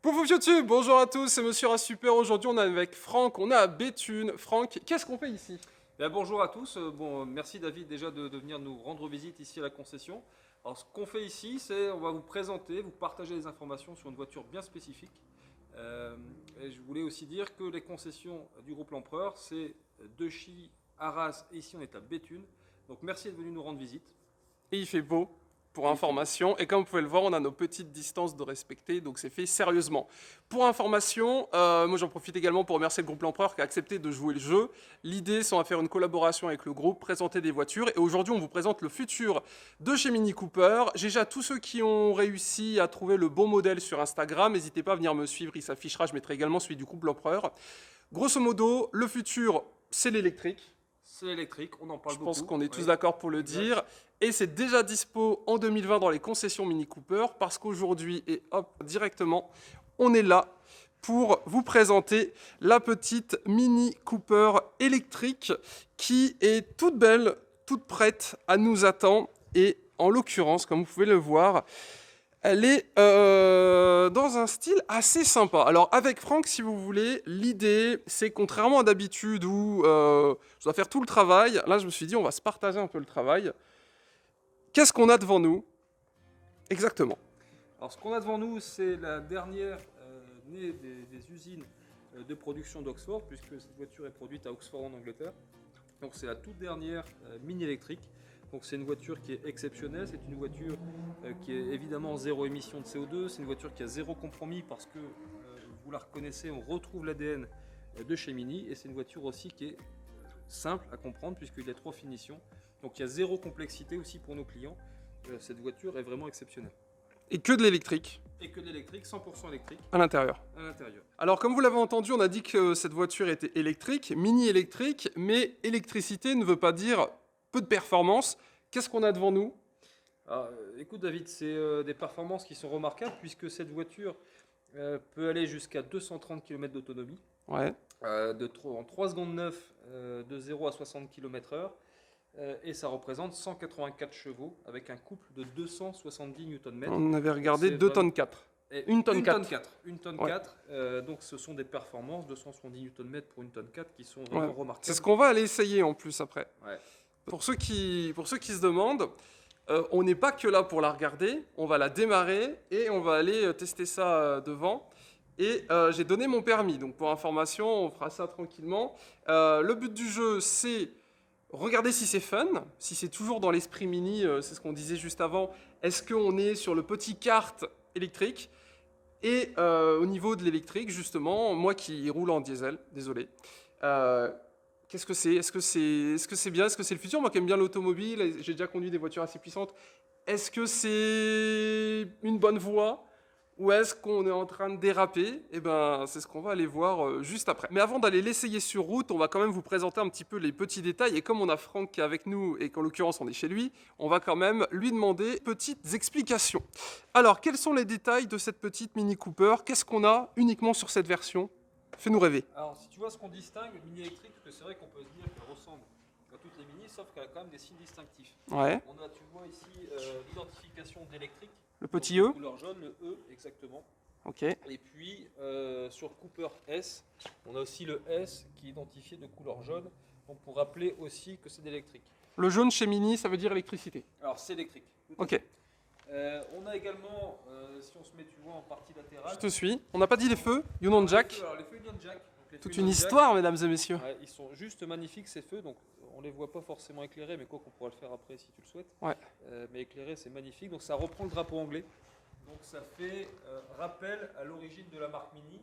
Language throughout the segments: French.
Pouf YouTube, bonjour à tous, c'est Monsieur Rassuper. Aujourd'hui, on est avec Franck, on est à Béthune. Franck, qu'est-ce qu'on fait ici? Bien, bonjour à tous. Merci David déjà de venir nous rendre visite ici à la concession. Alors, ce qu'on fait ici, c'est on va vous présenter, vous partager des informations sur une voiture bien spécifique. Et je voulais aussi dire que les concessions du groupe L'Empereur, c'est Dechy, Arras et ici on est à Béthune. Donc merci d'être venu nous rendre visite. Et il fait beau, pour information. Et comme vous pouvez le voir, on a nos petites distances de respecter, donc c'est fait sérieusement. Pour information, moi j'en profite également pour remercier le groupe L'Empereur qui a accepté de jouer le jeu. L'idée, c'est de faire une collaboration avec le groupe, présenter des voitures. Et aujourd'hui, on vous présente le futur de chez Mini Cooper. J'ai déjà tous ceux qui ont réussi à trouver le bon modèle sur Instagram. N'hésitez pas à venir me suivre, il s'affichera. Je mettrai également celui du groupe L'Empereur. Grosso modo, le futur, c'est l'électrique. C'est électrique, on en parle Je beaucoup. pense qu'on est tous d'accord pour le dire. Et c'est déjà dispo en 2020 dans les concessions Mini Cooper parce qu'aujourd'hui, et hop, directement, on est là pour vous présenter la petite Mini Cooper électrique qui est toute belle, toute prête à nous attendre. Et en l'occurrence, comme vous pouvez le voir, elle est dans un style assez sympa. Alors avec Franck, si vous voulez, l'idée, c'est contrairement à d'habitude où je dois faire tout le travail, là je me suis dit on va se partager un peu le travail. Qu'est-ce qu'on a devant nous? Exactement. Alors ce qu'on a devant nous, c'est la dernière née des usines de production d'Oxford, puisque cette voiture est produite à Oxford en Angleterre. Donc c'est la toute dernière mini électrique. Donc c'est une voiture qui est exceptionnelle, c'est une voiture qui est évidemment zéro émission de CO2, c'est une voiture qui a zéro compromis parce que vous la reconnaissez, on retrouve l'ADN de chez Mini, et c'est une voiture aussi qui est simple à comprendre puisqu'il y a 3 finitions. Donc il y a zéro complexité aussi pour nos clients. Cette voiture est vraiment exceptionnelle. Et que de l'électrique. Et que de l'électrique, 100% électrique. À l'intérieur. À l'intérieur. Alors comme vous l'avez entendu, on a dit que cette voiture était électrique, mini électrique, mais électricité ne veut pas dire peu de performance. Qu'est-ce qu'on a devant nous? Alors, écoute David, c'est des performances qui sont remarquables puisque cette voiture peut aller jusqu'à 230 km d'autonomie. Ouais. En 3 secondes 9 de 0 à 60 km/h. Et ça représente 184 chevaux avec un couple de 270 Nm. On avait regardé 2 tonnes 4. Une tonne 4. Une tonne Ouais. 4. Donc ce sont des performances, 270 Nm pour une tonne 4 qui sont vraiment remarquables. C'est ce qu'on va aller essayer en plus après. Ouais. Pour ceux qui se demandent, on n'est pas que là pour la regarder, on va la démarrer et on va aller tester ça devant. Et j'ai donné mon permis, donc pour information, on fera ça tranquillement. Le but du jeu, c'est regarder si c'est fun, si c'est toujours dans l'esprit Mini, c'est ce qu'on disait juste avant. Est-ce qu'on est sur le petit kart électrique? Et au niveau de l'électrique, justement, moi qui roule en diesel, désolé, qu'est-ce que c'est? Est-ce que c'est bien? Est-ce que c'est le futur? Moi qui aime bien l'automobile, j'ai déjà conduit des voitures assez puissantes. Est-ce que c'est une bonne voie? Ou est-ce qu'on est en train de déraper? Eh ben, c'est ce qu'on va aller voir juste après. Mais avant d'aller l'essayer sur route, on va quand même vous présenter un petit peu les petits détails. Et comme on a Franck qui est avec nous, et qu'en l'occurrence on est chez lui, on va quand même lui demander petites explications. Alors, quels sont les détails de cette petite Mini Cooper? Qu'est-ce qu'on a uniquement sur cette version? Fais-nous rêver. Alors si tu vois ce qu'on distingue, une mini électrique, parce que c'est vrai qu'on peut se dire qu'elle ressemble à toutes les mini, sauf qu'elle a quand même des signes distinctifs. Ouais. On a, tu vois ici, l'identification d'électrique. Le petit E. Couleur jaune, le E, exactement. Ok. Et puis sur Cooper S, on a aussi le S qui est identifié de couleur jaune, donc pour rappeler aussi que c'est d'électrique. Le jaune chez Mini, ça veut dire électricité. Alors c'est électrique. Ok. On a également, si on se met, tu vois, en partie latérale. Je te suis. On n'a pas dit les feux. Union Jack. Alors les feux Union Jack. Donc, les feux Toute Union une Jack, histoire, mesdames et messieurs. ouais, ils sont juste magnifiques ces feux, donc on les voit pas forcément éclairés, mais quoi qu'on pourra le faire après si tu le souhaites. Ouais. Mais éclairés c'est magnifique, donc ça reprend le drapeau anglais. Donc ça fait rappel à l'origine de la marque Mini,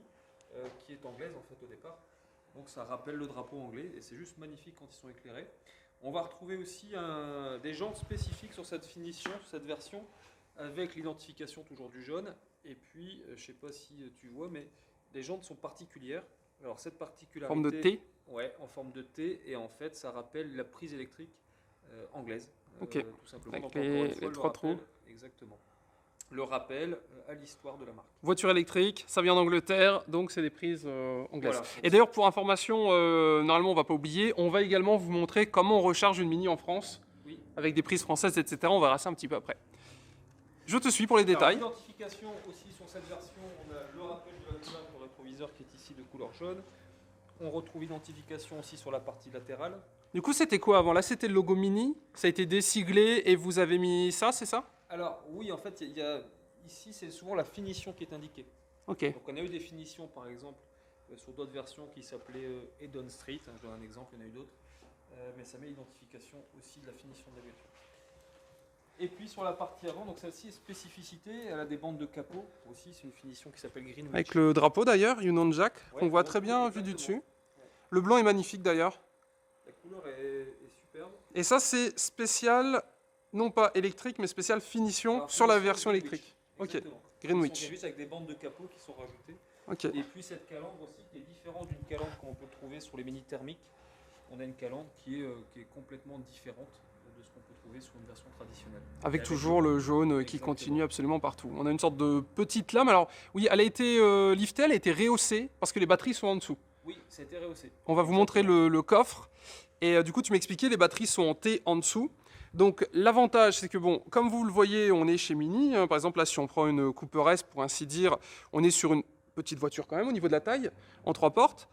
qui est anglaise en fait au départ. Donc ça rappelle le drapeau anglais et c'est juste magnifique quand ils sont éclairés. On va retrouver aussi des jantes spécifiques sur cette finition, sur cette version, avec l'identification toujours du jaune. Et puis, je ne sais pas si tu vois, mais les jantes sont particulières. Alors cette particularité, Forme de T. Ouais, en forme de T, et en fait ça rappelle la prise électrique anglaise, Ok. tout simplement. Avec Donc, encore une fois, les le 3 trous. rappel, exactement. Le rappel à l'histoire de la marque. Voiture électrique, ça vient d'Angleterre, donc c'est des prises anglaises. Voilà. Et d'ailleurs, pour information, normalement on va pas oublier, on va également vous montrer comment on recharge une Mini en France, Oui. avec des prises françaises, etc. On verra ça un petit peu après. Je te suis pour les Alors, détails. l'identification aussi sur cette version, on a le rappel de la couleur pour le rétroviseur qui est ici de couleur jaune. On retrouve l'identification aussi sur la partie latérale. Du coup, c'était quoi avant? Là, c'était le logo Mini. Ça a été désiglé et vous avez mis ça, c'est ça? Alors oui, en fait, ici c'est souvent la finition qui est indiquée. Ok. Donc on a eu des finitions par exemple sur d'autres versions qui s'appelaient Eden Street, hein, je donne un exemple, il y en a eu d'autres. Mais ça met l'identification aussi de la finition de la voiture. Et puis sur la partie avant, donc celle-ci est spécificité, elle a des bandes de capot aussi, c'est une finition qui s'appelle Greenwich. Avec le drapeau d'ailleurs, Union Jack, Ouais, qu'on voit on très retrouve bien vu du exactement. dessus. Le blanc est magnifique d'ailleurs. La couleur est superbe. Et ça, c'est spécial, non pas électrique, mais spécial finition Alors, sur la finition version Greenwich. électrique. Ok. Exactement. Greenwich. Finition Greenwich avec des bandes de capot qui sont rajoutées. Ok. Et puis cette calandre aussi qui est différente d'une calandre qu'on peut trouver sur les mini thermiques. On a une calandre qui est complètement différente de ce qu'on peut trouver sur une version traditionnelle. Avec toujours le jaune qui Exactement. continue absolument partout. On a une sorte de petite lame. Alors, oui, elle a été liftée, elle a été rehaussée parce que les batteries sont en dessous. Oui, c'était rehaussé. On va vous montrer le coffre. Et du coup, tu m'expliquais, les batteries sont en T en dessous. Donc, l'avantage, c'est que, bon, comme vous le voyez, on est chez Mini. Hein. Par exemple, là, si on prend une Cooper S, pour ainsi dire, on est sur une petite voiture quand même au niveau de la taille, en 3 portes.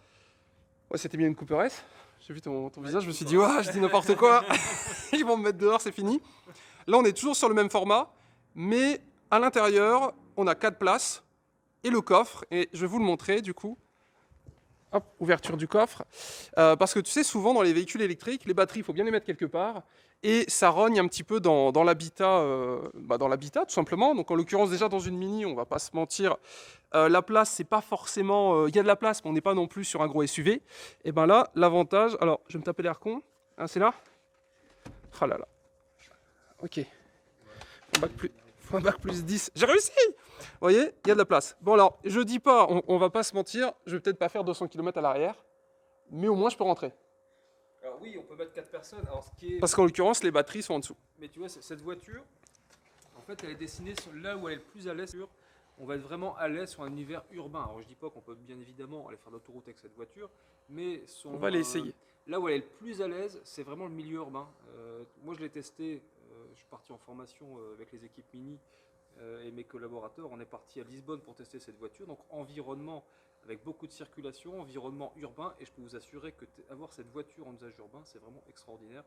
Ouais, c'était bien une Cooper S. J'ai vu ton visage, je me suis dit, ouais, je dis n'importe quoi. Ils vont me mettre dehors, c'est fini. Là, on est toujours sur le même format, mais à l'intérieur, on a 4 places et le coffre. Et je vais vous le montrer, du coup. Hop, ouverture du coffre. Parce que tu sais, souvent dans les véhicules électriques, les batteries, il faut bien les mettre quelque part. Et ça rogne un petit peu dans l'habitat, tout simplement. Donc en l'occurrence, déjà dans une Mini, on va pas se mentir, la place, c'est pas forcément... Il y a de la place, mais on n'est pas non plus sur un gros SUV. Et bien là, l'avantage... Alors, je vais me taper l'air con. Hein, c'est là? Ah là là. Ok. Faut un bac plus 10. J'ai réussi! Vous voyez, il y a de la place. Bon alors, je dis pas, on va pas se mentir, je vais peut-être pas faire 200 km à l'arrière, mais au moins je peux rentrer. Alors oui, on peut mettre 4 personnes. Alors, ce qui est... Parce qu'en l'occurrence, les batteries sont en dessous. Mais tu vois, cette voiture, en fait, elle est dessinée sur là où elle est le plus à l'aise. On va être vraiment à l'aise sur un univers urbain. Alors je dis pas qu'on peut bien évidemment aller faire l'autoroute avec cette voiture, mais On va l'essayer. Là où elle est le plus à l'aise, c'est vraiment le milieu urbain. Moi je l'ai testé, je suis parti en formation avec les équipes Mini et mes collaborateurs. On est parti à Lisbonne pour tester cette voiture. Donc environnement avec beaucoup de circulation, environnement urbain, et je peux vous assurer que avoir cette voiture en usage urbain, c'est vraiment extraordinaire.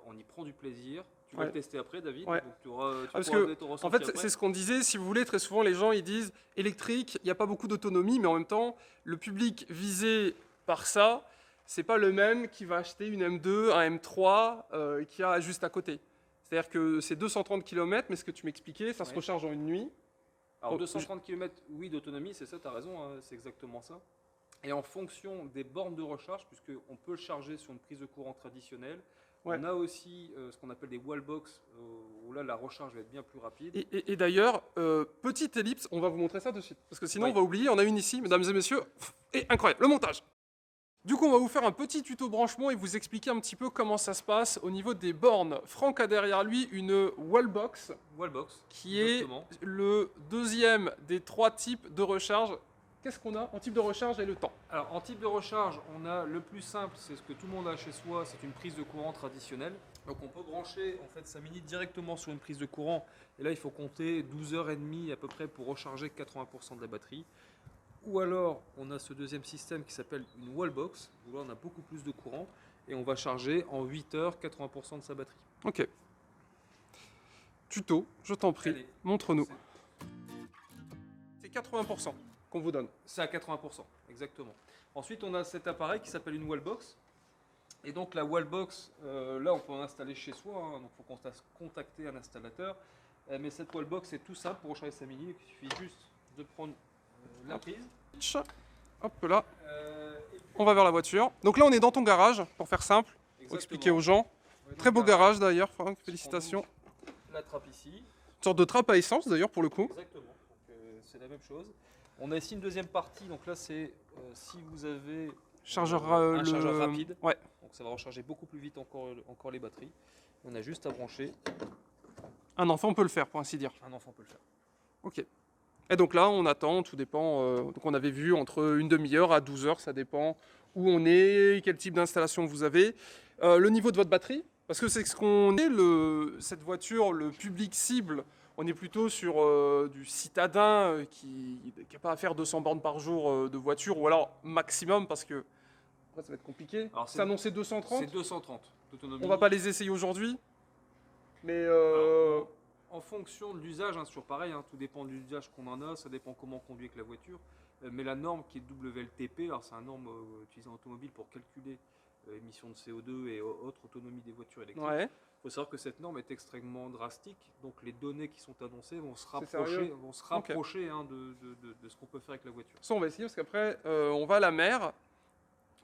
On y prend du plaisir. Tu vas le tester après, David. Ouais. Donc tu pourras Parce donner que, ton en ressenti fait, après. c'est ce qu'on disait, si vous voulez, très souvent les gens ils disent électrique, il n'y a pas beaucoup d'autonomie, mais en même temps, le public visé par ça, c'est pas le même qui va acheter une M2, un M3 qui a juste à côté. C'est-à-dire que c'est 230 km, mais ce que tu m'expliquais, ça se Ouais. recharge en une nuit. Alors Oh, 230 km, oui, d'autonomie, c'est ça, tu as raison, hein, c'est exactement ça. Et en fonction des bornes de recharge, puisqu'on peut le charger sur une prise de courant traditionnelle, Ouais. on a aussi ce qu'on appelle des wallbox, où là la recharge va être bien plus rapide. Et d'ailleurs, petite ellipse, on va vous montrer ça de suite. Parce que sinon, Oui. on va oublier, on a une ici, mesdames et messieurs. Et incroyable, le montage. Du coup, on va vous faire un petit tuto branchement et vous expliquer un petit peu comment ça se passe au niveau des bornes. Franck a derrière lui une wallbox Wallbox, qui exactement. est le deuxième des 3 types de recharge. Qu'est-ce qu'on a en type de recharge et le temps? Alors en type de recharge, on a le plus simple, c'est ce que tout le monde a chez soi, c'est une prise de courant traditionnelle. Donc on peut brancher en fait sa Mini directement sur une prise de courant. Et là, il faut compter 12h30 à peu près pour recharger 80% de la batterie. Ou alors, on a ce deuxième système qui s'appelle une wallbox, où là on a beaucoup plus de courant, et on va charger en 8 heures 80% de sa batterie. Ok. Tuto, je t'en prie, Allez. montre-nous. C'est 80% qu'on vous donne. C'est à 80%, exactement. Ensuite, on a cet appareil qui s'appelle une wallbox. Et donc la wallbox, là on peut en installer chez soi, hein, donc il faut contacter un installateur. Mais cette wallbox, c'est tout simple pour recharger sa Mini, il suffit juste de prendre la prise. Tch, hop là, Et puis, on va vers la voiture. Donc là, on est dans ton garage, pour faire simple, pour exactement. expliquer aux gens. Ouais, donc Très beau là, garage d'ailleurs, Franck, félicitations. La trappe ici. Une sorte de trappe à essence d'ailleurs pour le coup. Exactement, donc c'est la même chose. On a ici une deuxième partie, donc là c'est si vous avez Chargeur, un chargeur rapide, Ouais. donc ça va recharger beaucoup plus vite encore les batteries. On a juste à brancher, Un enfant peut le faire, pour ainsi dire. un enfant peut le faire. Ok. Et donc là, on attend, tout dépend. Donc on avait vu entre une demi-heure à 12 heures, ça dépend où on est, quel type d'installation vous avez. Le niveau de votre batterie, parce que c'est ce qu'on est, cette voiture, le public cible On est plutôt sur du citadin qui n'a pas à faire 200 bornes par jour de voiture, ou alors maximum, parce que après, ça va être compliqué. Alors, C'est annoncé 230. C'est 230 d'autonomie. On va pas les essayer aujourd'hui, mais Alors, en fonction de l'usage, hein, c'est toujours pareil, hein, tout dépend de l'usage qu'on en a, ça dépend comment on conduit avec la voiture. Mais la norme qui est WLTP, alors c'est une norme utilisée en automobile pour calculer émissions de CO2 et autres autonomie des voitures électriques. ouais. Il faut savoir que cette norme est extrêmement drastique, donc les données qui sont annoncées vont se C'est sérieux? rapprocher hein, de ce qu'on peut faire avec la voiture. Ça, on va essayer parce qu'après, on va à la mer.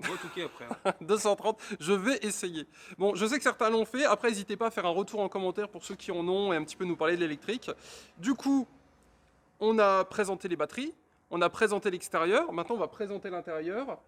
Ouais, tout après. Hein. 230, je vais essayer. Bon, je sais que certains l'ont fait. Après, n'hésitez pas à faire un retour en commentaire pour ceux qui en ont et un petit peu nous parler de l'électrique. Du coup, on a présenté les batteries, on a présenté l'extérieur. Maintenant, on va présenter l'intérieur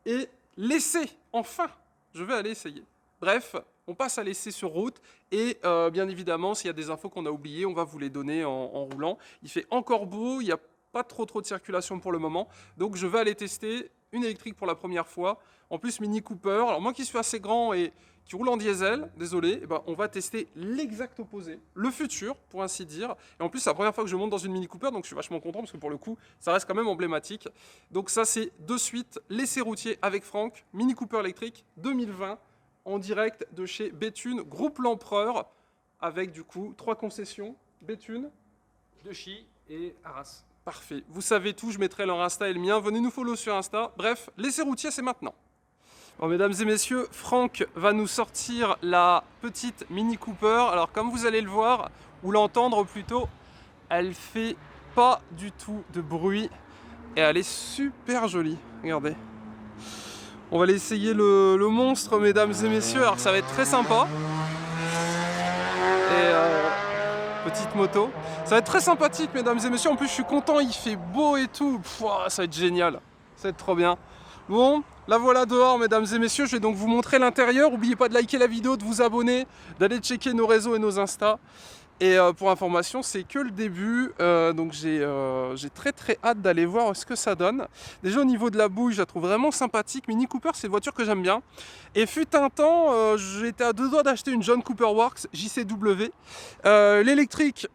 et l'essai. Enfin, je vais aller essayer. Bref, on passe à l'essai sur route et bien évidemment, s'il y a des infos qu'on a oubliées, on va vous les donner en roulant. Il fait encore beau, il n'y a pas trop de circulation pour le moment, donc je vais aller tester une électrique pour la première fois. En plus, Mini Cooper. Alors moi qui suis assez grand et qui roule en diesel, désolé, eh ben, on va tester l'exact opposé, le futur pour ainsi dire. Et en plus, c'est la première fois que je monte dans une Mini Cooper, donc je suis vachement content parce que pour le coup, ça reste quand même emblématique. Donc ça, c'est de suite l'essai routier avec Franck, Mini Cooper électrique 2020, en direct de chez Béthune, groupe L'Empereur, avec du coup 3 concessions, Béthune, Dechy et Arras. parfait. Vous savez tout, je mettrai leur Insta et le mien. Venez nous follow sur Insta. Bref, l'essai routier, c'est maintenant. Bon, mesdames et messieurs, Franck va nous sortir la petite Mini Cooper. Alors, comme vous allez le voir, ou l'entendre plutôt, elle fait pas du tout de bruit. Et elle est super jolie. Regardez. On va aller essayer le monstre, mesdames et messieurs. Alors, ça va être très sympa. Et petite moto. Ça va être très sympathique, mesdames et messieurs. En plus, je suis content, il fait beau et tout. Ça va être génial. Ça va être trop bien. Bon, la voilà dehors, mesdames et messieurs. Je vais donc vous montrer l'intérieur. N'oubliez pas de liker la vidéo, de vous abonner, d'aller checker nos réseaux et nos Insta. Et pour information, c'est que le début. Donc j'ai très très hâte d'aller voir ce que ça donne. Déjà au niveau de la bouille, je la trouve vraiment sympathique. Mini Cooper, c'est une voiture que j'aime bien. Et fut un temps, j'étais à 2 doigts d'acheter une John Cooper Works JCW. L'électrique,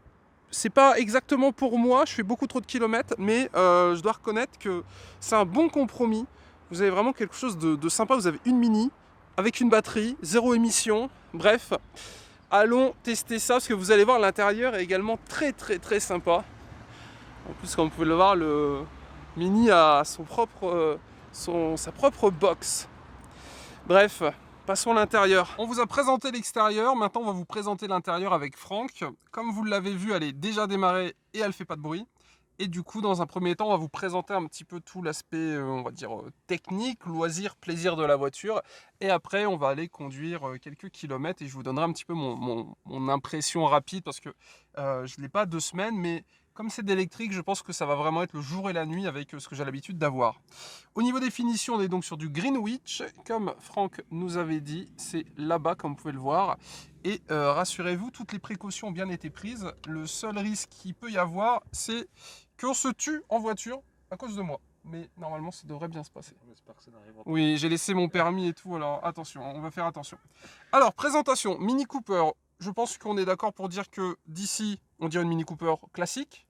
c'est pas exactement pour moi, je fais beaucoup trop de kilomètres, mais je dois reconnaître que c'est un bon compromis. Vous avez vraiment quelque chose de sympa, vous avez une Mini avec une batterie, 0 émission, bref. Allons tester ça, parce que vous allez voir, l'intérieur est également très très très sympa. En plus, comme vous pouvez le voir, le Mini a sa propre box. Bref, passons à l'intérieur. On vous a présenté l'extérieur, maintenant on va vous présenter l'intérieur avec Franck. Comme vous l'avez vu, elle est déjà démarrée et elle ne fait pas de bruit. Et du coup, dans un premier temps, on va vous présenter un petit peu tout l'aspect, on va dire, technique, loisir, plaisir de la voiture. Et après, on va aller conduire quelques kilomètres et je vous donnerai un petit peu mon impression rapide parce que je ne l'ai pas 2 semaines, mais comme c'est d'électrique, je pense que ça va vraiment être le jour et la nuit avec ce que j'ai l'habitude d'avoir. Au niveau des finitions, on est donc sur du Greenwich. Comme Franck nous avait dit, c'est là-bas, comme vous pouvez le voir. Et rassurez-vous, toutes les précautions ont bien été prises. Le seul risque qu'il peut y avoir, c'est qu'on se tue en voiture à cause de moi. Mais normalement, ça devrait bien se passer. J'espère que ça n'arrivera pas. Oui, j'ai laissé mon permis et tout, alors attention, on va faire attention. Alors, présentation, Mini Cooper. Je pense qu'on est d'accord pour dire que d'ici, on dirait une Mini Cooper classique.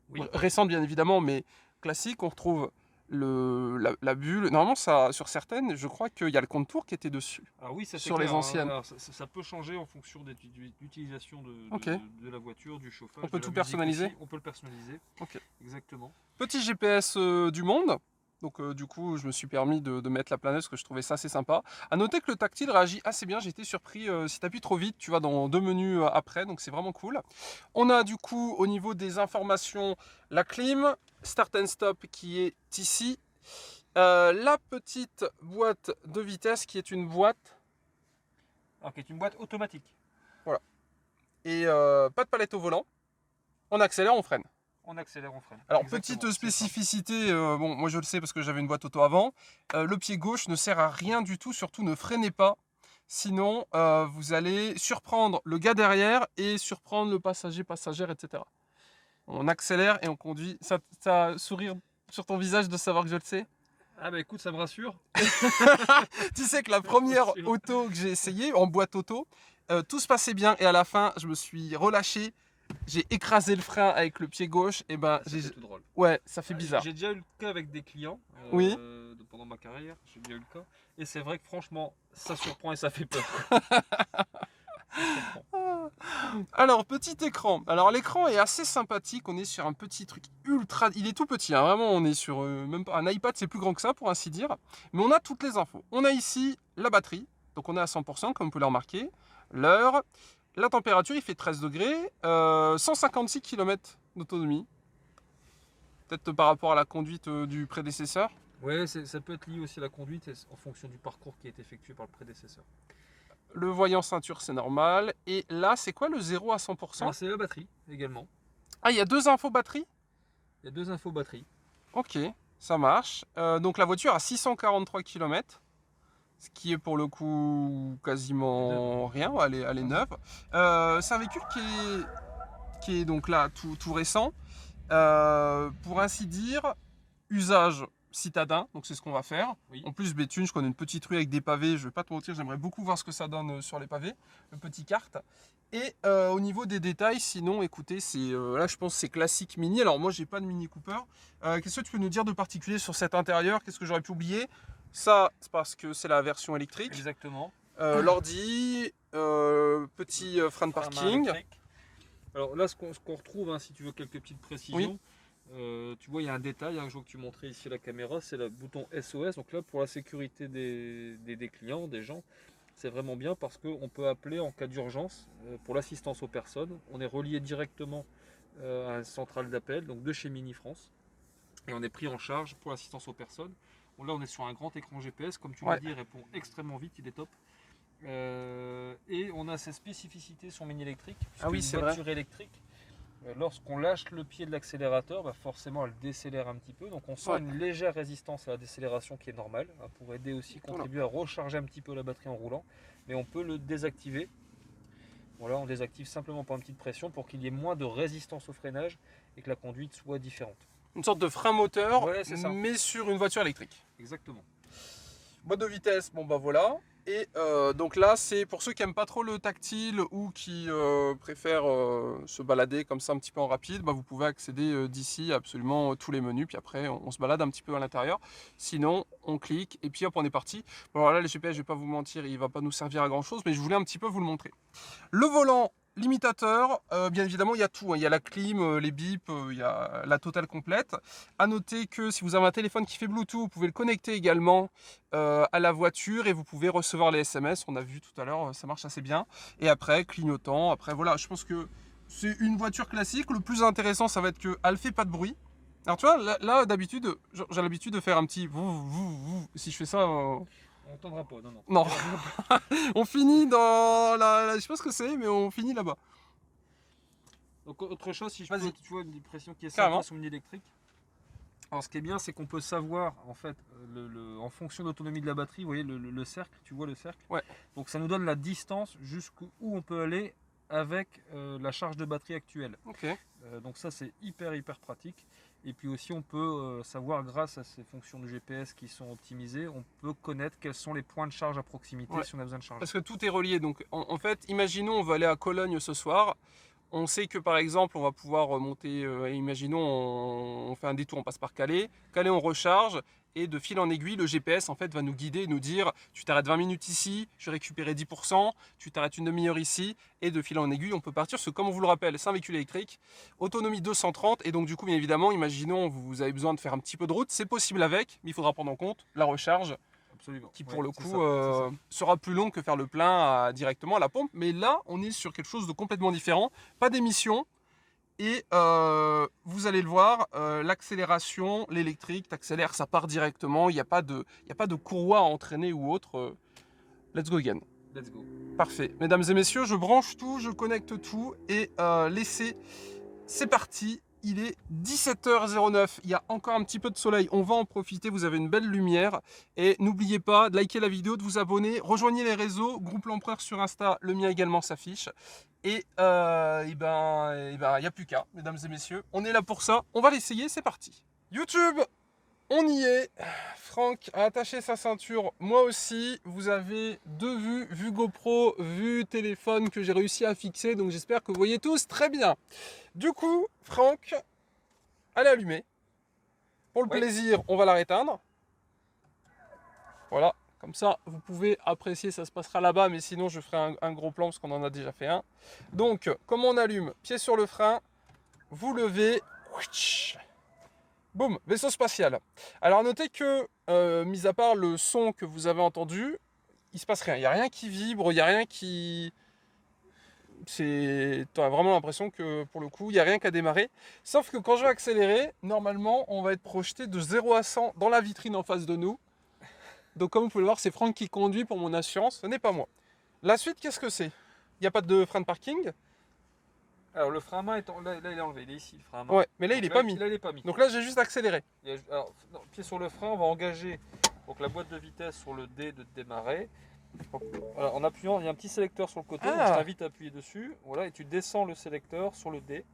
Oui. Récente, bien évidemment, mais classique. On retrouve la bulle. Normalement, ça, sur certaines, je crois qu'il y a le contour qui était dessus. Alors oui, ça, c'est Sur les clair, hein. anciennes. Alors, ça peut changer en fonction de l'utilisation Ok. de la voiture, du chauffage. On peut de la tout musique personnaliser aussi. On peut le personnaliser. Ok. Exactement. Petit GPS du monde. Donc du coup, je me suis permis de mettre la planète parce que je trouvais ça assez sympa. À noter que le tactile réagit assez bien. J'ai été surpris. Si tu appuies trop vite, tu vas dans 2 menus après. Donc c'est vraiment cool. On a du coup, au niveau des informations, la clim, start and stop qui est ici. La petite boîte de vitesse qui est une boîte. Alors, qui est une boîte automatique. Et pas de palette au volant. On accélère, on freine. On accélère, on freine. Alors, Exactement, petite c'est ça. spécificité, bon, moi je le sais parce que j'avais une boîte auto avant, le pied gauche ne sert à rien du tout, surtout ne freinez pas, sinon vous allez surprendre le gars derrière et surprendre le passager, passagère, etc. On accélère et on conduit. Ça sourire sur ton visage de savoir que je le sais. Ah bah écoute, ça me rassure. Tu sais que la première Sûr. auto que j'ai essayé, en boîte auto, tout se passait bien et à la fin, je me suis relâché. j'ai écrasé le frein avec le pied gauche, et ben, C'est tout drôle. ouais, ça fait bizarre. J'ai déjà eu le cas avec des clients Oui. pendant ma carrière, j'ai déjà eu le cas. Et c'est vrai que franchement, ça surprend et ça fait peur. Alors, petit écran. Alors, l'écran est assez sympathique. On est sur un petit truc ultra. Il est tout petit, hein. Vraiment, on est sur même pas un iPad, c'est plus grand que ça, pour ainsi dire. Mais on a toutes les infos. On a ici la batterie. Donc, on est à 100%, comme vous pouvez le remarquer. L'heure. La température, il fait 13 degrés. 156 km d'autonomie. Peut-être par rapport à la conduite du prédécesseur. Ouais, ça peut être lié aussi à la conduite en fonction du parcours qui est effectué par le prédécesseur. Le voyant ceinture, c'est normal. Et là, c'est quoi le 0 à 100%? C'est la batterie également. Ah, il y a 2 infos batterie? Il y a 2 infos batterie. Ok, ça marche. Donc la voiture a 643 km, ce qui est pour le coup quasiment rien, elle est neuve. C'est un véhicule qui est donc là tout récent. Pour ainsi dire, usage citadin, donc c'est ce qu'on va faire. Oui. En plus, Béthune, je connais une petite rue avec des pavés, je vais pas te mentir, j'aimerais beaucoup voir ce que ça donne sur les pavés, le petit kart. Et au niveau des détails, sinon, écoutez, là je pense que c'est classique Mini. Alors moi, j'ai pas de Mini Cooper. Qu'est-ce que tu peux nous dire de particulier sur cet intérieur? Qu'est-ce que j'aurais pu oublier? Ça, c'est parce que c'est la version électrique. Exactement. L'ordi, petit frein de parking. Alors là, ce qu'on retrouve, hein, si tu veux quelques petites précisions, tu vois, il y a un détail, je vois que tu montrais ici la caméra, c'est le bouton SOS. Donc là, pour la sécurité des clients, des gens, c'est vraiment bien parce qu'on peut appeler en cas d'urgence pour l'assistance aux personnes. On est relié directement à une centrale d'appel, donc de chez Mini France, et on est pris en charge pour l'assistance aux personnes. Bon, là, on est sur un grand écran GPS, comme tu l'as dit, il répond extrêmement vite, il est top. Et on a ces spécificités sur Mini électrique. Ah oui, c'est vrai. Une voiture électrique, lorsqu'on lâche le pied de l'accélérateur, forcément elle décélère un petit peu. Donc on sent une légère résistance à la décélération qui est normale, pour aider aussi, contribuer à recharger un petit peu la batterie en roulant. Mais on peut le désactiver. Voilà, on désactive simplement par une petite pression pour qu'il y ait moins de résistance au freinage et que la conduite soit différente. Une sorte de frein moteur, ça. Mais sur une voiture électrique. Exactement. Boîte de vitesse, bon bah voilà. Et donc là, c'est pour ceux qui n'aiment pas trop le tactile ou qui préfèrent se balader comme ça un petit peu en rapide, bah, vous pouvez accéder d'ici à absolument tous les menus. Puis après, on se balade un petit peu à l'intérieur. Sinon, on clique et puis hop, on est parti. Bon, alors là, le GPS, je vais pas vous mentir, il va pas nous servir à grand chose, mais je voulais un petit peu vous le montrer. Le volant limitateur, bien évidemment, il y a tout. Il y a la clim, les bips, il y a la totale complète. À noter que si vous avez un téléphone qui fait Bluetooth, vous pouvez le connecter également à la voiture et vous pouvez recevoir les SMS. On a vu tout à l'heure, ça marche assez bien. Et après, clignotant. Après, voilà, je pense que c'est une voiture classique. Le plus intéressant, ça va être qu'elle ne fait pas de bruit. Alors, tu vois, là d'habitude, j'ai l'habitude de faire un petit si je fais ça. On n'entendra pas, non. Non. On finit dans je sais pas ce que c'est, mais on finit là-bas. Donc autre chose, si je peux, tu vois une pression qui est Carrément. sur une électrique. Alors ce qui est bien, c'est qu'on peut savoir en fait, en fonction de l'autonomie de la batterie, vous voyez le cercle, tu vois le cercle. Ouais. Donc ça nous donne la distance jusqu'où on peut aller avec la charge de batterie actuelle. Ok. Donc ça c'est hyper pratique. Et puis aussi on peut savoir, grâce à ces fonctions de GPS qui sont optimisées, on peut connaître quels sont les points de charge à proximité si on a besoin de charger. Parce que tout est relié. Donc en fait, imaginons on va aller à Cologne ce soir. On sait que par exemple, on va pouvoir monter, imaginons on fait un détour, on passe par Calais. Calais, on recharge et de fil en aiguille, le GPS en fait va nous guider, nous dire tu t'arrêtes 20 minutes ici, je vais récupérer 10%, tu t'arrêtes une demi-heure ici et de fil en aiguille, on peut partir. Parce que comme on vous le rappelle, c'est un véhicule électrique, autonomie 230 et donc du coup, bien évidemment, imaginons vous avez besoin de faire un petit peu de route, c'est possible avec, mais il faudra prendre en compte la recharge. Absolument. Qui pour le coup sera plus long que faire le plein directement à la pompe. Mais là, on est sur quelque chose de complètement différent. Pas d'émission. Et vous allez le voir, l'accélération, l'électrique, t'accélères, ça part directement. Il n'y a pas de courroie à entraîner ou autre. Let's go again. Let's go. Parfait. Mesdames et messieurs, je branche tout, je connecte tout. Et laissez, c'est parti. Il est 17h09, il y a encore un petit peu de soleil, on va en profiter, vous avez une belle lumière. Et n'oubliez pas de liker la vidéo, de vous abonner, rejoignez les réseaux, groupe L'Empereur sur Insta, le mien également s'affiche. Et il n'y a plus qu'à, mesdames et messieurs, on est là pour ça, on va l'essayer, c'est parti. YouTube! On y est. Franck a attaché sa ceinture, moi aussi. Vous avez deux vues, vue GoPro, vue téléphone que j'ai réussi à fixer. Donc j'espère que vous voyez tous très bien. Du coup, Franck, allez allumer. Pour le Oui. plaisir, on va la réteindre. Voilà, comme ça, vous pouvez apprécier, ça se passera là-bas, mais sinon je ferai un gros plan parce qu'on en a déjà fait un. Donc, comment on allume? Pied sur le frein, vous levez, boum, vaisseau spatial. Alors notez que, mis à part le son que vous avez entendu, il se passe rien. Il n'y a rien qui vibre, il n'y a rien qui... Tu as vraiment l'impression que pour le coup, il n'y a rien qu'à démarrer. Sauf que quand je vais accélérer, normalement, on va être projeté de 0 à 100 dans la vitrine en face de nous. Donc comme vous pouvez le voir, c'est Franck qui conduit pour mon assurance, ce n'est pas moi. La suite, qu'est-ce que c'est? Il n'y a pas de frein de parking? Alors le frein à main, là il est enlevé, il est ici le frein à main. Ouais, mais là, Donc il n'est pas mis. Là il est pas mis. Donc là, j'ai juste accéléré. Alors, non, pied sur le frein, on va engager donc, la boîte de vitesse sur le D de démarrer. Donc, voilà, en appuyant, il y a un petit sélecteur sur le côté, donc je t'invite à appuyer dessus. Voilà, et tu descends le sélecteur sur le D.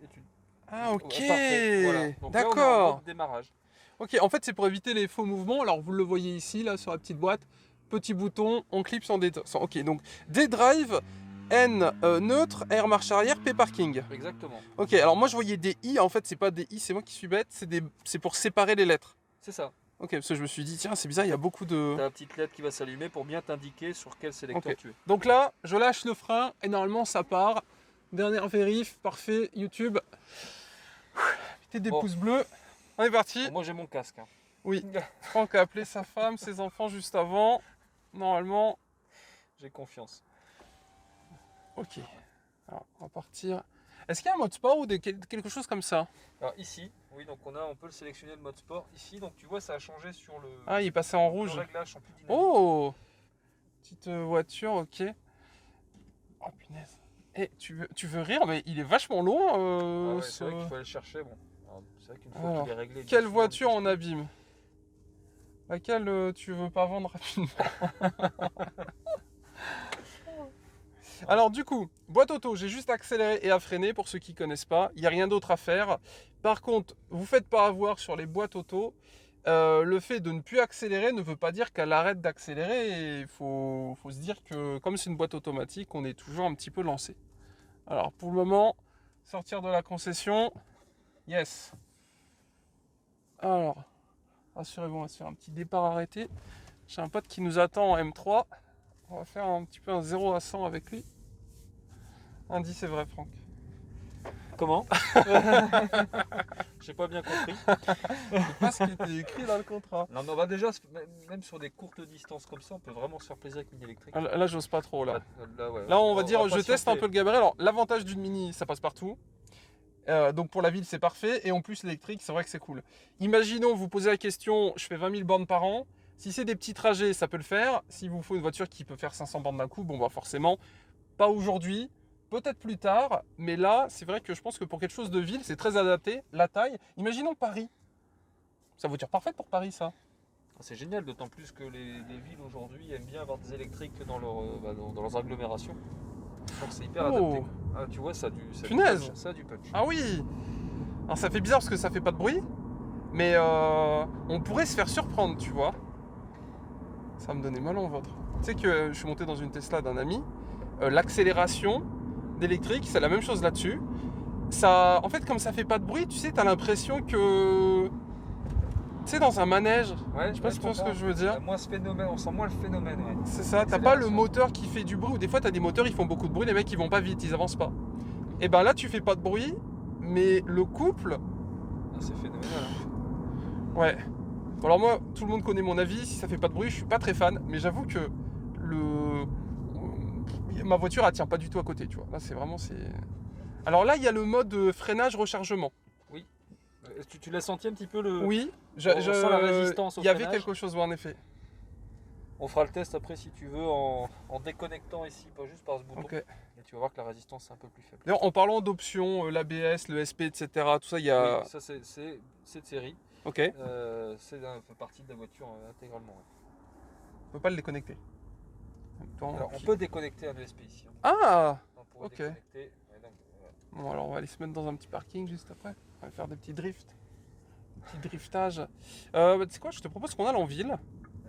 Et tu... Ah, ok, parfait. Voilà. Donc là, on est en d'accord. mode démarrage. Ok, en fait, c'est pour éviter les faux mouvements. Alors, vous le voyez ici, là, sur la petite boîte. Petit bouton, on clipse en D. Ok, donc D-Drive, N neutre, R marche arrière, P parking. Exactement. Ok, alors moi, je voyais des I. En fait, c'est pas des I, c'est moi qui suis bête. C'est pour séparer les lettres. C'est ça. Ok, parce que je me suis dit, tiens, c'est bizarre, il y a beaucoup de... Tu as la petite lettre qui va s'allumer pour bien t'indiquer sur quel sélecteur Ok. tu es. Donc là, je lâche le frein et normalement, ça part. Dernière vérif, parfait, YouTube. Mettez des pouces bleus. On est parti. Bon, moi, j'ai mon casque. Hein. Oui, Franck a appelé sa femme, ses enfants juste avant. Normalement, j'ai confiance. Ok. Alors, on va partir. Est-ce qu'il y a un mode sport ou quelque chose comme ça? Alors ici, oui, donc on peut le sélectionner le mode sport. Ici, donc tu vois, ça a changé sur le. Ah, il est passé en rouge. Le réglage en plus dynamique. Oh, petite voiture, ok. Oh punaise. Eh, tu veux rire, mais il est vachement loin. Ah ouais, c'est vrai qu'il faut aller le chercher. Bon, c'est vrai qu'une fois qu'il est réglé. Quelle voiture en abîme? Laquelle tu veux pas vendre rapidement? Alors du coup, boîte auto, j'ai juste accéléré et à freiner pour ceux qui ne connaissent pas. Il n'y a rien d'autre à faire. Par contre, vous ne faites pas avoir sur les boîtes auto. Le fait de ne plus accélérer ne veut pas dire qu'elle arrête d'accélérer. Il faut se dire que comme c'est une boîte automatique, on est toujours un petit peu lancé. Alors pour le moment, sortir de la concession. Yes. Alors, rassurez-vous, on va se faire un petit départ arrêté. J'ai un pote qui nous attend en M3. On va faire un petit peu un 0 à 100 avec lui. Indice, c'est vrai, Franck. Comment? J'ai pas bien compris. C'est pas ce qui était écrit dans le contrat. Non, mais on va déjà, même sur des courtes distances comme ça, on peut vraiment se faire plaisir avec une mini électrique. Là, j'ose pas trop. Là, ouais, là on va dire, je teste un peu le gabarit. Alors, l'avantage d'une mini, ça passe partout. Donc pour la ville, c'est parfait. Et en plus, l'électrique, c'est vrai que c'est cool. Imaginons, vous posez la question, je fais 20 000 bornes par an. Si c'est des petits trajets, ça peut le faire. S'il vous faut une voiture qui peut faire 500 bornes d'un coup, bon, bah forcément, pas aujourd'hui. Peut-être plus tard, mais là, c'est vrai que je pense que pour quelque chose de ville, c'est très adapté. La taille, imaginons Paris. C'est une voiture parfaite pour Paris, ça. C'est génial, d'autant plus que les villes aujourd'hui aiment bien avoir des électriques dans leurs agglomérations. Donc c'est hyper adapté. Ah, tu vois, ça a du punch. Ça a du punch. Ah oui. Alors ça fait bizarre parce que ça fait pas de bruit, mais on pourrait se faire surprendre, tu vois. Ça va me donnait mal en ventre. Tu sais que je suis monté dans une Tesla d'un ami. L'accélération d'électrique, c'est la même chose là-dessus. Ça, en fait, comme ça fait pas de bruit, tu sais, t'as l'impression que... Tu sais, dans un manège, ouais, je sais pas si tu vois ce que je veux dire. Moins ce phénomène, on sent moins le phénomène. Ouais. C'est ça, t'as pas le moteur qui fait du bruit. Ou des fois, t'as des moteurs, ils font beaucoup de bruit, les mecs, ils vont pas vite, ils avancent pas. Et ben là, tu fais pas de bruit, mais le couple... Ah, c'est phénoménal. Hein. Ouais. Bon, alors moi, tout le monde connaît mon avis, si ça fait pas de bruit, je suis pas très fan, mais j'avoue que ma voiture, elle tient pas du tout à côté, tu vois. Là, c'est vraiment... Alors là, il y a le mode freinage rechargement. Oui. Tu l'as senti un petit peu le... Oui, on sent la résistance au il y avait freinage. quelque chose, en effet. On fera le test après si tu veux en déconnectant ici, pas juste par ce bouton. Okay. Et tu vas voir que la résistance est un peu plus faible. D'ailleurs, en parlant d'options, l'ABS, le SP, etc., tout ça, il y a... Oui, ça c'est de série. Ok. C'est fait partie de la voiture intégralement. Ouais. On peut pas le déconnecter. Alors, on peut déconnecter un USB ici. Hein. Ah, ok. Bon, alors on va aller se mettre dans un petit parking juste après. On va faire des petits drifts. Petit driftage. Tu sais quoi, je te propose qu'on aille en ville,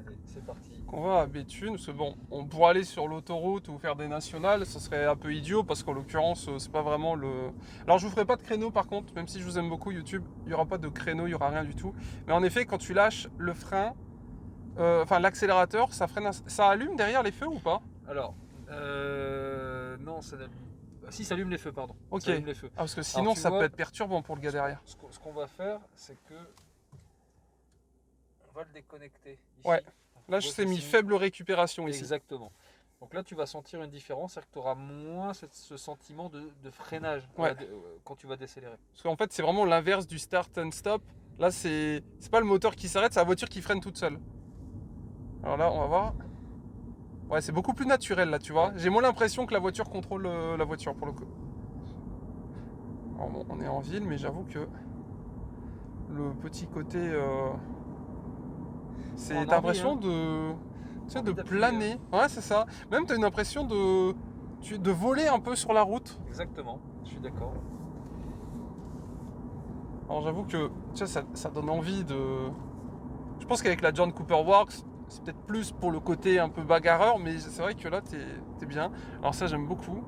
Allez, c'est parti. qu'on va à Béthune. Parce que bon, on pourrait aller sur l'autoroute ou faire des nationales, ça serait un peu idiot parce qu'en l'occurrence, c'est pas vraiment le. Alors je vous ferai pas de créneau par contre, même si je vous aime beaucoup YouTube, il y aura pas de créneau, il y aura rien du tout. Mais en effet, quand tu lâches le frein, enfin l'accélérateur, ça freine, ça allume derrière les feux ou pas? Alors, non, si, ça allume les feux, pardon. Ok. Ça allume les feux. Ah, parce que Alors, sinon tu ça vois, peut être perturbant pour le gars derrière. Ce qu'on va faire, c'est que on va le déconnecter ici. Ouais. Donc, Là, tu je vois t'ai que mis c'est- faible récupération ici. Exactement. Donc là, tu vas sentir une différence, c'est que tu auras moins ce sentiment de freinage Ouais. quand tu vas décélérer. Parce qu'en fait, c'est vraiment l'inverse du start and stop. Là, c'est pas le moteur qui s'arrête, c'est la voiture qui freine toute seule. Alors là, on va voir. Ouais, c'est beaucoup plus naturel là, tu vois. Ouais. J'ai moins l'impression que la voiture contrôle la voiture pour le coup. Alors bon, on est en ville, mais j'avoue que le petit côté. C'est On a t'as envie, l'impression hein. de. Tu sais, Envie de d'appuyer, planer. Ouais, c'est ça. Même t'as une impression de voler un peu sur la route. Exactement, je suis d'accord. Alors j'avoue que tu sais, ça donne envie de. Je pense qu'avec la John Cooper Works, c'est peut-être plus pour le côté un peu bagarreur, mais c'est vrai que là t'es bien. Alors ça j'aime beaucoup.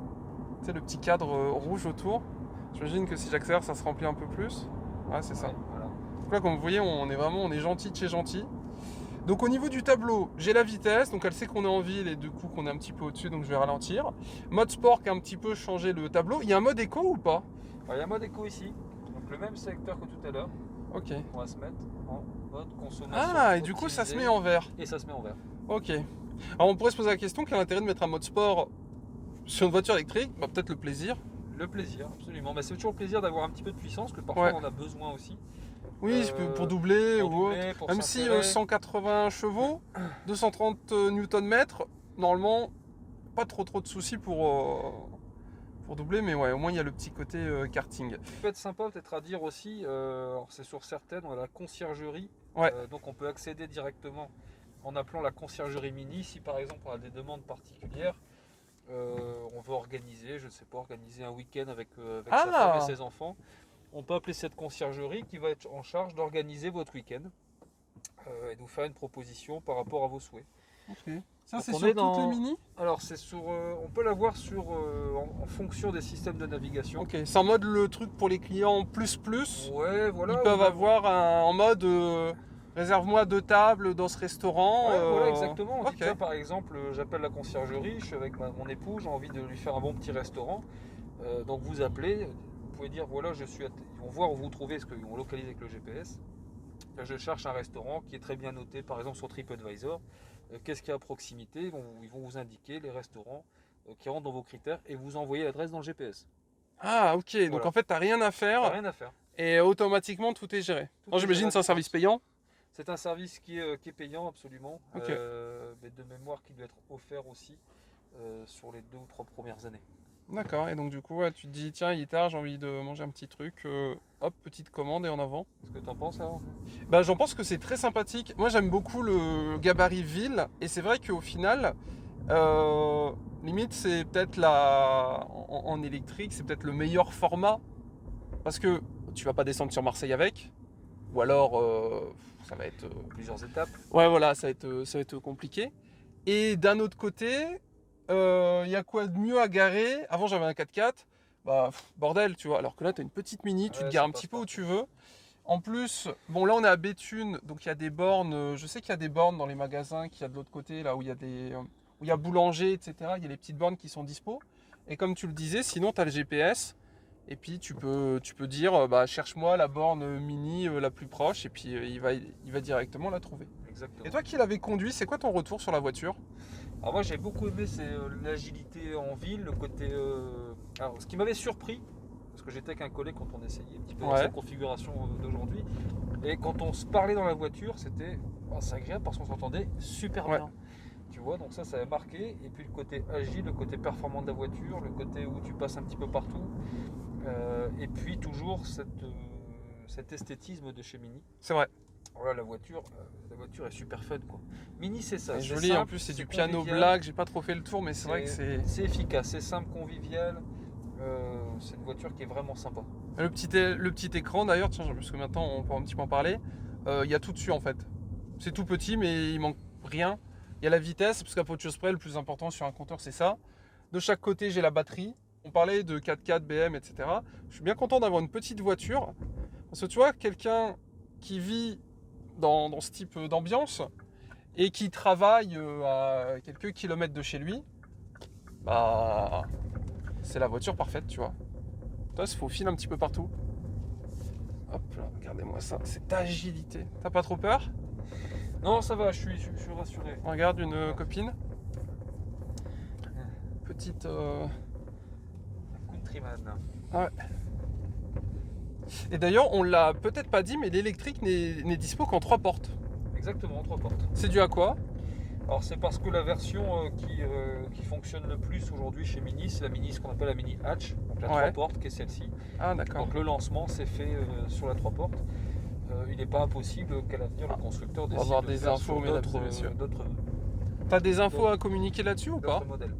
Tu sais, le petit cadre rouge autour. J'imagine que si j'accélère, ça se remplit un peu plus. Ouais, c'est ça. Ouais, voilà. Donc là, comme vous voyez, on est gentil de chez gentil. Donc au niveau du tableau, j'ai la vitesse, donc elle sait qu'on est en ville et du coup qu'on est un petit peu au-dessus, donc je vais ralentir. Mode sport qui a un petit peu changé le tableau. Il y a un mode éco ou pas? Alors, il y a un mode éco ici, donc le même secteur que tout à l'heure. Ok. On va se mettre en mode consommation. Ah, et du coup ça se met en vert. Et ça se met en vert. Ok. Alors on pourrait se poser la question, quel est l'intérêt de mettre un mode sport sur une voiture électrique? Bah, peut-être le plaisir. Le plaisir, absolument. Mais c'est toujours le plaisir d'avoir un petit peu de puissance, que parfois Ouais. on en a besoin aussi. Oui, pour doubler pour ou doubler, autre. pour Même si s'insérer. 180 chevaux, 230 Nm, normalement, pas trop de soucis pour doubler, mais ouais, au moins il y a le petit côté karting. Ce qui peut être sympa peut-être à dire aussi, alors c'est sur certaines, on a la conciergerie. Ouais. Donc on peut accéder directement en appelant la conciergerie mini. Si par exemple on a des demandes particulières, on veut organiser, je ne sais pas, organiser un week-end avec sa femme et ses enfants, on peut appeler cette conciergerie qui va être en charge d'organiser votre week-end et de vous faire une proposition par rapport à vos souhaits. Ok. Ça, Donc c'est on sur est toutes dans- les mini? Alors c'est sur, on peut l'avoir sur en fonction des systèmes de navigation. Ok, c'est en mode le truc pour les clients plus. Ouais, voilà. Ils peuvent ou même- avoir en mode réserve-moi 2 tables dans ce restaurant. Ouais, voilà, exactement. On dit, ok. tiens, par exemple, j'appelle la conciergerie, je suis avec mon époux, j'ai envie de lui faire un bon petit restaurant. Donc vous appelez, vous pouvez dire, voilà, je suis ils vont voir où vous trouvez, parce qu'ils vont localiser avec le GPS. Je cherche un restaurant qui est très bien noté, par exemple sur TripAdvisor. Qu'est-ce qu'il y a à proximité? Ils vont vous indiquer les restaurants qui rentrent dans vos critères et vous envoyer l'adresse dans le GPS. Ah, ok. Donc Voilà. en fait, t'as rien à T'as faire rien à faire. et automatiquement tout est géré. Tout Non, est j'imagine géré c'est un à service distance. payant. C'est un service qui est payant absolument, Ok. mais de mémoire qui doit être offert aussi sur les 2 ou 3 premières années. D'accord. Et donc du coup, ouais, tu te dis, tiens, il est tard, j'ai envie de manger un petit truc. Hop, petite commande et en avant. Est-ce que tu en penses alors? Bah, j'en pense que c'est très sympathique. Moi, j'aime beaucoup le gabarit ville. Et c'est vrai qu'au final, limite, c'est peut-être en électrique, c'est peut-être le meilleur format. Parce que tu vas pas descendre sur Marseille avec. Ou alors, ça va être. Plusieurs étapes. Ouais, voilà, ça va être compliqué. Et d'un autre côté, il y a quoi de mieux à garer? Avant, j'avais un 4x4. Bah, bordel, tu vois. Alors que là, tu as une petite mini, tu Ouais, te gares ça un passe petit peu où partout. tu veux. En plus, bon, là, on est à Béthune, donc il y a des bornes. Je sais qu'il y a des bornes dans les magasins, qu'il y a de l'autre côté, là où il y a où il y a boulanger, etc. Il y a les petites bornes qui sont dispo. Et comme tu le disais, sinon, tu as le GPS. Et puis, tu peux dire, bah, cherche-moi la borne mini la plus proche. Et puis, il va directement la trouver. Exactement. Et toi qui l'avais conduit, c'est quoi ton retour sur la voiture? Alors moi j'ai beaucoup aimé c'est l'agilité en ville, le côté. Alors ce qui m'avait surpris, parce que j'étais avec un collègue quand on essayait un petit peu dans Ouais. cette configuration d'aujourd'hui, et quand on se parlait dans la voiture, c'est agréable parce qu'on s'entendait super Ouais. bien. Tu vois, donc ça avait marqué. Et puis le côté agile, le côté performant de la voiture, le côté où tu passes un petit peu partout. Et puis toujours cet esthétisme de chez Mini. C'est vrai. Voilà, la voiture est super fun quoi. Mini c'est ça. C'est c'est joli, en simple, plus c'est du c'est piano convivial. black, j'ai pas trop fait le tour, mais c'est vrai que c'est. C'est efficace, c'est simple, convivial. c'est une voiture qui est vraiment sympa. Le petit écran d'ailleurs, tiens, parce que maintenant on peut un petit peu en parler, il y a tout dessus en fait. C'est tout petit mais il manque rien. Il y a la vitesse, parce qu'à peu de choses près, le plus important sur un compteur c'est ça. De chaque côté j'ai la batterie. On parlait de 4x4, BM, etc. Je suis bien content d'avoir une petite voiture. Parce que tu vois, quelqu'un qui vit dans ce type d'ambiance et qui travaille à quelques kilomètres de chez lui, bah c'est la voiture parfaite, tu vois. Toi, il faut filer un petit peu partout. Hop là, regardez-moi ça, cette agilité. T'as pas trop peur? Non, ça va, je suis rassuré. On regarde une copine. Petite... Countryman. Ouais. Et d'ailleurs, on l'a peut-être pas dit, mais l'électrique n'est dispo qu'en 3 portes. Exactement, 3 portes. C'est dû à quoi? Alors c'est parce que la version qui fonctionne le plus aujourd'hui chez Mini, c'est la Mini, ce qu'on appelle la Mini Hatch, donc la 3 portes qui est celle-ci. Ah d'accord. Donc le lancement s'est fait sur la 3 portes. Il n'est pas impossible qu'à l'avenir le constructeur décide avoir de des faire infos, sur mesdames et messieurs. d'autres T'as des infos à communiquer là-dessus ou pas? modèles.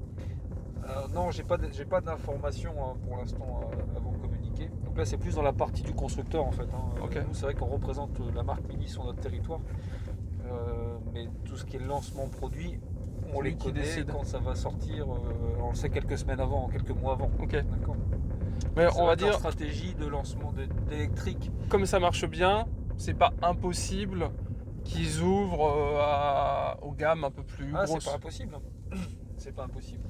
Non, j'ai pas d'informations pour l'instant à vous communiquer. Donc là c'est plus dans la partie du constructeur en fait. Ok. Nous c'est vrai qu'on représente la marque Mini sur notre territoire. Mais tout ce qui est lancement produit, on Celui les qui connaît décide. quand ça va sortir, on le sait quelques semaines avant, quelques mois avant. Ok. D'accord. Mais Ça on va leur dire, stratégie de lancement d'électrique. comme ça marche bien, c'est pas impossible qu'ils ouvrent aux gammes un peu plus Ah, c'est grosses. pas impossible. C'est pas impossible.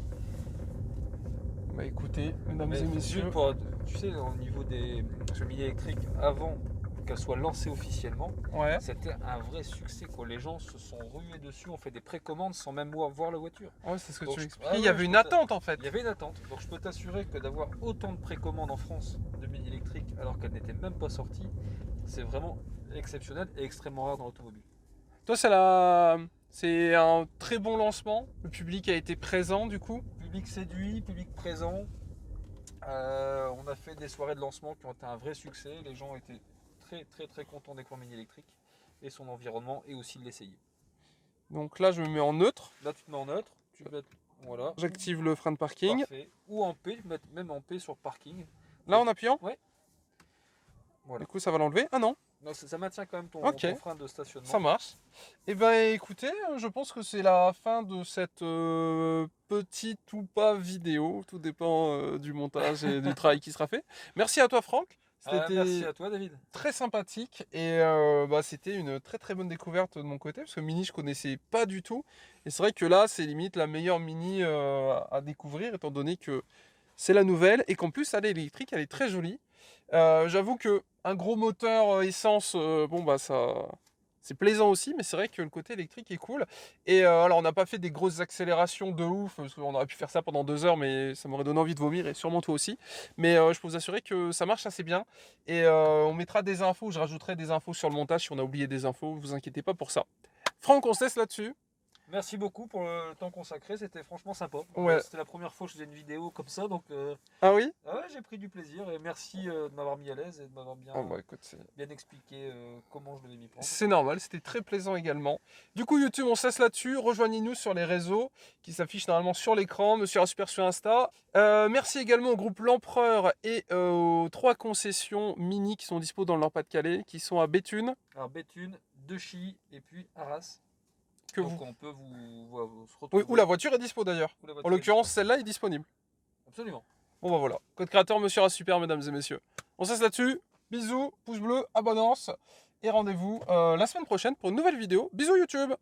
Bah écoutez, mesdames Mais et messieurs, juste pour, tu sais, au niveau des cheminées électriques, avant qu'elles soient lancées officiellement, ouais. c'était un vrai succès. Quoi. Les gens se sont rués dessus, on fait des précommandes sans même voir la voiture. Ouais, c'est ce que Donc, tu m'expliques. ah Il y ouais, avait je une peux attente en fait. Il y avait une attente. Donc je peux t'assurer que d'avoir autant de précommandes en France de mini électriques alors qu'elles n'étaient même pas sorties, c'est vraiment exceptionnel et extrêmement rare dans l'automobile. Toi, c'est un très bon lancement. Le public a été présent du coup. Public séduit, public présent. On a fait des soirées de lancement qui ont été un vrai succès. Les gens étaient très contents d'écran mini électrique et son environnement et aussi de l'essayer. Donc là, je me mets en neutre. Là tu te mets en neutre, tu mets, voilà. J'active le frein de parking. Parfait. Ou en P, même en P sur parking. Là, en appuyant. Voilà. Du coup, ça va l'enlever. Ah non. Non, ça maintient quand même ton Ok. frein de stationnement. Ça marche. Et ben écoutez, je pense que c'est la fin de cette petite ou pas vidéo. Tout dépend du montage et du travail qui sera fait. Merci à toi Franck. Merci C'était à toi David. très sympathique et c'était une très bonne découverte de mon côté parce que Mini je connaissais pas du tout. Et c'est vrai que là c'est limite la meilleure Mini à découvrir étant donné que c'est la nouvelle et qu'en plus elle est électrique, elle est très jolie. J'avoue que un gros moteur essence, bon bah ça, c'est plaisant aussi, mais c'est vrai que le côté électrique est cool. Et alors on n'a pas fait des grosses accélérations de ouf, parce qu'on aurait pu faire ça pendant 2 heures, mais ça m'aurait donné envie de vomir et sûrement toi aussi. Mais je peux vous assurer que ça marche assez bien. Et on mettra des infos, je rajouterai des infos sur le montage si on a oublié des infos, vous inquiétez pas pour ça. Franck, on se laisse là-dessus. Merci beaucoup pour le temps consacré, c'était franchement sympa. Ouais. C'était la première fois que je faisais une vidéo comme ça, donc Ah oui? ouais, j'ai pris du plaisir et merci de m'avoir mis à l'aise et de m'avoir bien, Oh bah écoute, bien expliqué comment je devais m'y prendre. c'est normal, c'était très plaisant également. Du coup, YouTube, on se laisse là-dessus. Rejoignez-nous sur les réseaux qui s'affichent normalement sur l'écran. Monsieur Super sur Insta. Merci également au groupe L'Empereur et aux 3 concessions Mini qui sont dispo dans le Nord-Pas-de-Calais, qui sont à Béthune. Alors Béthune, Dechy et puis Arras. Que Donc vous... on peut vous se retrouver. Oui, où la voiture est dispo d'ailleurs. Où la voiture En est l'occurrence, celle-là est disponible. disponible. Absolument. Bon bah voilà. Code créateur Monsieur Super, mesdames et messieurs. On se laisse là-dessus. Bisous, pouce bleu, abonnance. Et rendez-vous la semaine prochaine pour une nouvelle vidéo. Bisous YouTube!